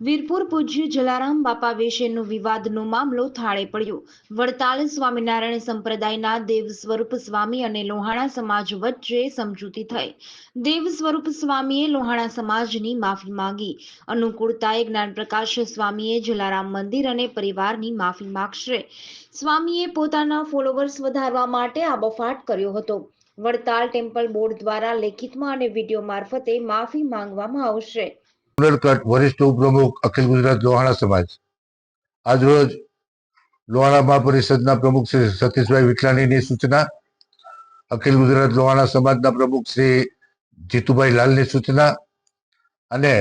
વીરપુર પૂજ્ય જલારામ બાપા વિશેનો વિવાદનો મામલો થાળે પડ્યો। વડતાલ સ્વામિનારાયણ સંપ્રદાયના દેવ સ્વરૂપ સ્વામી અને લોહાણા સમાજ વચ્ચે સમજૂતી થઈ। દેવ સ્વરૂપ સ્વામીએ લોહાણા સમાજની માફી માંગી। અનુકૂળતાએ જ્ઞાનપ્રકાશ સ્વામીએ જલારામ મંદિર અને પરિવારની માફી માંગશે। સ્વામીએ પોતાના ફોલોવર્સ વધારવા માટે આ બફાટ કર્યો હતો। વડતાલ ટેમ્પલ બોર્ડ દ્વારા લેખિતમાં અને વિડીયો મારફતે માફી માંગવામાં આવશે। કટ વરિષ્ઠ ઉપપ્રમુખ અખિલ ગુજરાત લોહાણા સમાજ આજરોજ લોહાણા મહાપરિષદના પ્રમુખ શ્રી સતીશભાઈ વિઠલાણીની સૂચના, અખિલ ગુજરાત લોહાણા સમાજના પ્રમુખ શ્રી જીતુભાઈ લાલની સૂચના અને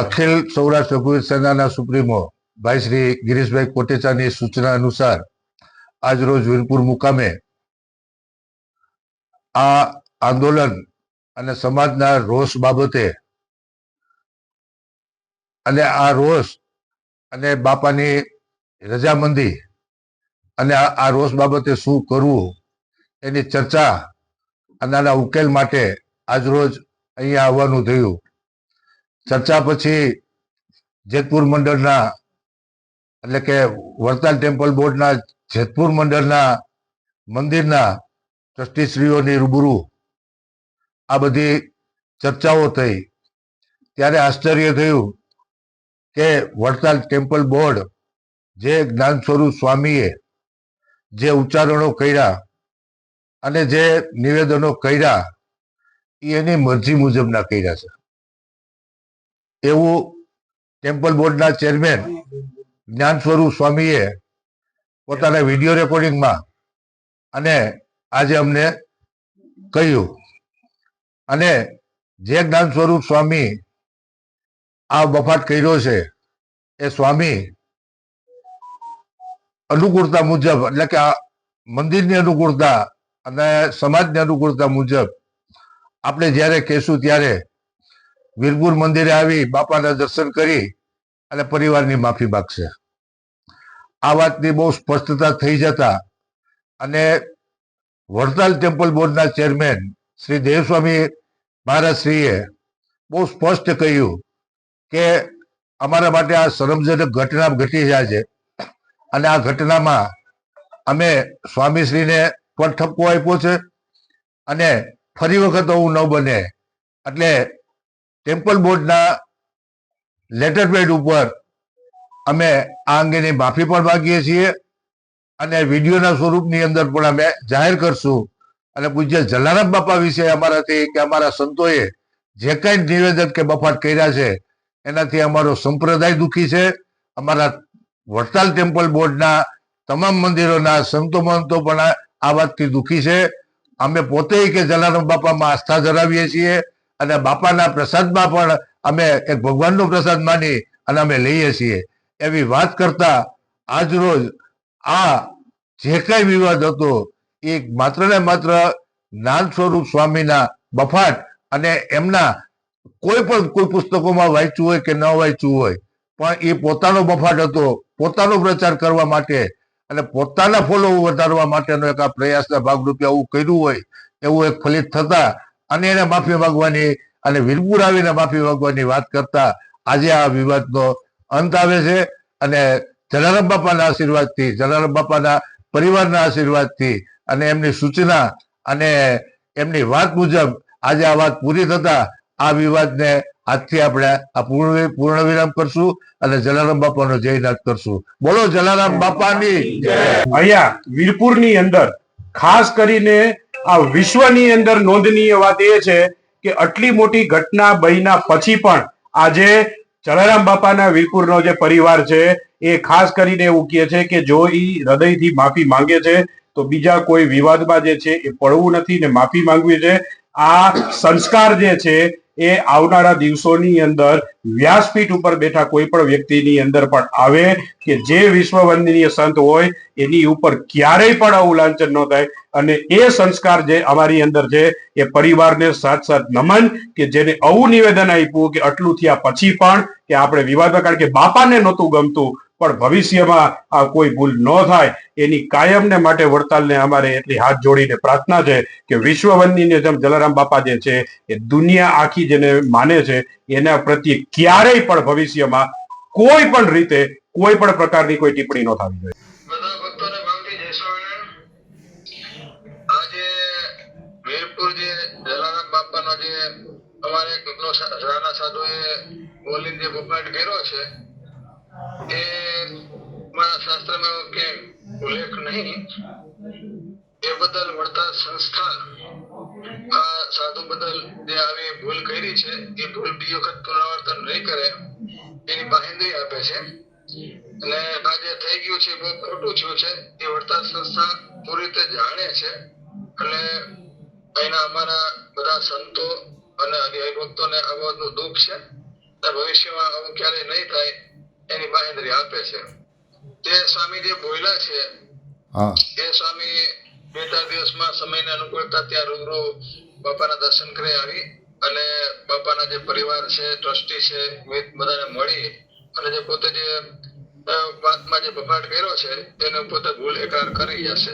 અખિલ સૌરાષ્ટ્ર રઘુવીર સેનાના સુપ્રીમો ભાઈ શ્રી ગિરીશભાઈ કોટેચાની સૂચના અનુસાર આજરોજ વીરપુર મુકામે આ આંદોલન અને સમાજના રોષ બાબતે અને આ રોષ અને બાપાની રજામંદી અને આ રોષ બાબતે શું કરવું એની ચર્ચા અને આના ઉકેલ માટે આજરોજ અહીંયા આવવાનું થયું। ચર્ચા પછી જેતપુર મંડળના એટલે કે વડતાલ ટેમ્પલ બોર્ડના જેતપુર મંડળના મંદિરના ટ્રસ્ટીશ્રીઓની રૂબરૂ આ બધી ચર્ચાઓ થઈ। ત્યારે આશ્ચર્ય થયું કે વડતાલ ટેમ્પલ બોર્ડ જે જ્ઞાન સ્વરૂપ સ્વામીએ જે ઉચ્ચારણો કર્યા અને જે નિવેદનો કર્યા એ એની મરજી મુજબના કર્યા છે એવું ટેમ્પલ બોર્ડના ચેરમેન જ્ઞાન સ્વરૂપ સ્વામીએ પોતાના વિડીયો રેકોર્ડિંગમાં અને આજે અમને કહ્યું। અને જે જ્ઞાન સ્વરૂપ સ્વામી આ બફાટ કર્યો છે એ સ્વામી અનુકૂળતા મુજબ એટલે કે આ મંદિરની અનુકૂળતા અને સમાજની અનુકૂળતા મુજબ આપણે જ્યારે કહેશું ત્યારે વીરપુર મંદિરે આવી બાપાના દર્શન કરી અને પરિવારની માફી માગશે। આ વાતની બહુ સ્પષ્ટતા થઈ જતા અને વડતાલ ટેમ્પલ બોર્ડના ચેરમેન શ્રી દેવસ્વામી મહારાજશ્રીએ બહુ સ્પષ્ટ કહ્યું કે અમારા માટે આ શરમજનક ઘટના ઘટી જાય છે અને આ ઘટનામાં અમે સ્વામીશ્રીને પણ ઠપકો આપ્યો છે અને ફરી વખત આવું ન બને એટલે ટેમ્પલ બોર્ડના લેટર પેડ ઉપર અમે આ અંગેની માફી પણ માંગીએ છીએ અને વિડીયોના સ્વરૂપની અંદર પણ અમે જાહેર કરશું। અને પૂજ્ય જલારામ બાપા વિશે અમારાથી કે અમારા સંતોએ જે કઈ નિવેદન કે બફાટ કર્યા છે એનાથી અમારો સંપ્રદાય દુઃખી છે। અમારા વડતાલ ટેમ્પલ બોર્ડના તમામ મંદિરોના સંતો મહંતો પણ આ વાતથી દુઃખી છે। અમે પોતે કે જલારામ બાપામાં આસ્થા ધરાવીએ છીએ અને બાપાના પ્રસાદમાં પણ અમે એક ભગવાનનો પ્રસાદ માની અને અમે લઈએ છીએ એવી વાત કરતા આજરોજ આ જે કઈ વિવાદ હતો એ માત્ર ને માત્ર જ્ઞાન સ્વરૂપ સ્વામીના બફાટ અને એમના કોઈ પુસ્તકોમાં વાંચ્યું હોય કે ન વાંચ્યું હોય પણ એ પોતાનો બફાટ હતો, પોતાનો પ્રચાર કરવા માટે અને પોતાના ફોલો વધારવા માટેનો એક આ પ્રયાસના ભાગરૂપે આવું કર્યું હોય એવું એક ફલિત થતા અને એને માફી માંગવાની અને વીરપુર આવીને માફી માંગવાની વાત કરતા આજે આ વિવાદનો અંત આવે છે। અને જલારામ બાપાના આશીર્વાદથી, જલારામ બાપાના પરિવારના આશીર્વાદથી અને એમની સૂચના અને એમની વાત મુજબ આજે આ વાત પૂરી થતા આ વિવાદને આજથી આપણે આ પૂર્ણ વિરામ કરશું અને જલારામ બાપાનો જયનાથ કરશું। બોલો જલારામ બાપાની જય। અહીંયા વીરપુરની અંદર ખાસ કરીને આ વિશ્વની અંદર નોંધનીય વાત એ છે કે આટલી મોટી ઘટના બન્યા પછી પણ આજે જલારામ બાપાના વીરપુરનો જે પરિવાર છે એ ખાસ કરીને એવું કહે છે કે જો એ હૃદયથી માફી માંગે છે તો બીજા કોઈ વિવાદમાં જે છે એ પડવું નથી ને માફી માંગવી છે। આ સંસ્કાર જે છે એ આવનારા દિવસોની અંદર વ્યાસપીઠ ઉપર બેઠા કોઈ પણ વ્યક્તિની અંદર પણ આવે કે જે વિશ્વ વંદનીય સંત હોય એની ઉપર ક્યારેય પણ આવું લાંછન ન થાય। અને એ સંસ્કાર જે અમારી અંદર છે એ પરિવારને સાથ સાથ નમન કે જેને આવું નિવેદન આપ્યું કે આટલું થયા પછી પણ કે આપણે વિવાદમાં, કારણ કે બાપાને નહોતું ગમતું પણ ભવિષ્યમાં આ કોઈ ભૂલ ન થાય એની કાયમને માટે વડતાલને અમારે એટલી હાથ જોડીને પ્રાર્થના છે કે વિશ્વ વંદનીય જેમ જલારામ બાપા જે છે એ દુનિયા આખી જેને માને છે એના પ્રત્યે ક્યારેય પણ ભવિષ્યમાં કોઈ પણ રીતે કોઈ પણ પ્રકારની કોઈ ટિપ્પણી ન થવી જોઈએ. બધા ભક્તોને ભાવથી જય સ્વામિનારાયણ. આજે વીરપુર જે જલારામ બાપાનો જે અમારે એકનો રાણા સાધુએ બોલીને જે બફાટ કર્યો છે એ મારા શાસ્ત્રમાં કે ઉલ્લેખ નહીં. એ બદલ વડતાલ સંસ્થા આ સાધુ બદલ જે આવી ભૂલ કરી છે એ ભૂલ બીજી વખત પુનરાવર્તન નહીં કરે એની બાહેંધરી આપે છે. અને આ જે થઈ ગયું છે બહુ ખોટું થયું છે એ વડતાલ સંસ્થા પૂરી રીતે જાણે છે. એટલે અહીંના અમારા બધા સંતો અને હરિભક્તોને આ બાબતનું દુઃખ છે. ભવિષ્યમાં આવું ક્યારેય નહીં થાય એની બાહેંધરી આપે છે. તે સ્વામી જે બોલ્યા છે એ સ્વામી 2-4 દિવસમાં સમયને અનુકૂળતા ત્યાં રૂબરૂ બાપાના દર્શન કરી આવી અને બાપાના જે પરિવાર છે, ટ્રસ્ટી છે, બધાને મળી અને જે પોતે જે વાતમાં જે બફાટ કર્યો છે એને પોતે ભૂલ એકાર કરી જશે.